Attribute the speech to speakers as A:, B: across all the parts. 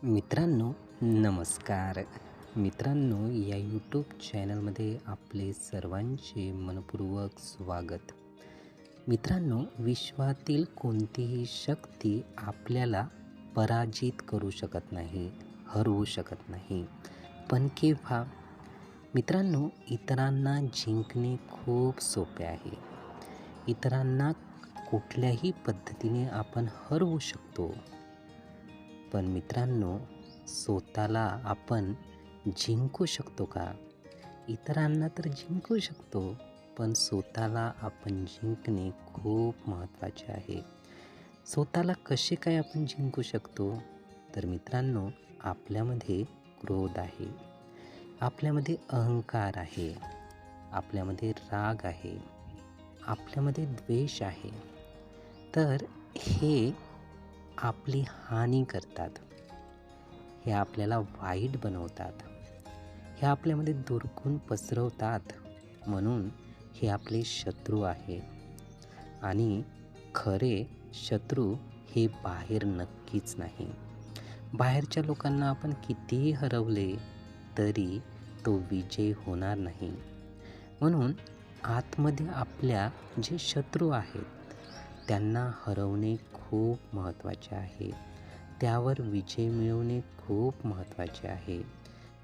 A: मित्रांनो, नमस्कार. मित्रांनो, या यूट्यूब चॅनलमध्ये आपले सर्वांचे मनपूर्वक स्वागत. मित्रांनो, विश्वातील कोणतीही शक्ती आपल्याला पराजित करू शकत नाही, हरवू शकत नाही. पण केव्हा? मित्रांनो, इतरांना जिंकणे खूप सोपे आहे. इतरांना कुठल्याही पद्धतीने आपण हरवू शकतो. पण मित्रांनो, स्वतःला आपण जिंकू शकतो का? इतरांना तर जिंकू शकतो, पण स्वतःला आपण जिंकणे खूप महत्त्वाचे आहे. स्वतःला कसे काय आपण जिंकू शकतो? तर मित्रांनो, आपल्यामध्ये क्रोध आहे, आपल्यामध्ये अहंकार आहे, आपल्यामध्ये राग आहे, आपल्यामध्ये द्वेष आहे. तर हे आपली हानी करतात, हे आपल्याला वाईट बनवतात, हे आपल्यामध्ये दुर्गुण पसरवतात. म्हणून हे आपले शत्रू आहे. आणि खरे शत्रू हे बाहेर नक्कीच नाही. बाहेरच्या लोकांना आपण कितीही हरवले तरी तो विजय होणार नाही. म्हणून आतमध्ये आपल्या जे शत्रू आहेत त्यांना हरवणे खूप महत्त्वाचे आहे. त्यावर विजय मिळवणे खूप महत्त्वाचे आहे.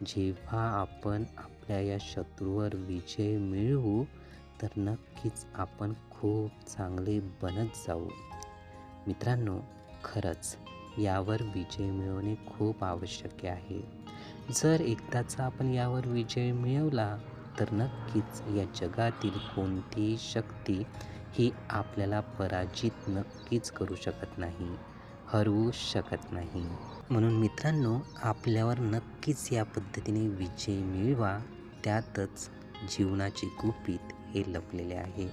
A: जेव्हा आपण आपल्या या शत्रूवर विजय मिळवू तर नक्कीच आपण खूप चांगले बनत जाऊ. मित्रांनो, खरंच यावर विजय मिळवणे खूप आवश्यक आहे. जर एकदाचा आपण यावर विजय मिळवला तर नक्कीच या जगातील कोणतीही शक्ती ही आपल्याला पराजित नक्कीच करू शकत नाही, हरवू शकत नाही. म्हणून मित्रांनो, आपल्यावर नक्कीच या पद्धतीने विजय मिळवा. त्यातच जीवनाचे गुपित हे लपलेले आहे.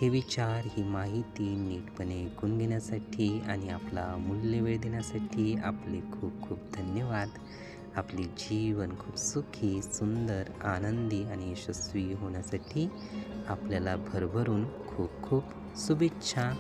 A: हे विचार, ही माहिती नीटपणे ऐकून घेण्यासाठी आणि आपला अमूल्य वेळ देण्यासाठी आपले खूप खूप धन्यवाद. आपले जीवन खूप सुखी, सुंदर, आनंदी आणि यशस्वी होण्यासाठी आपल्याला भरभरून खूप खूप शुभेच्छा.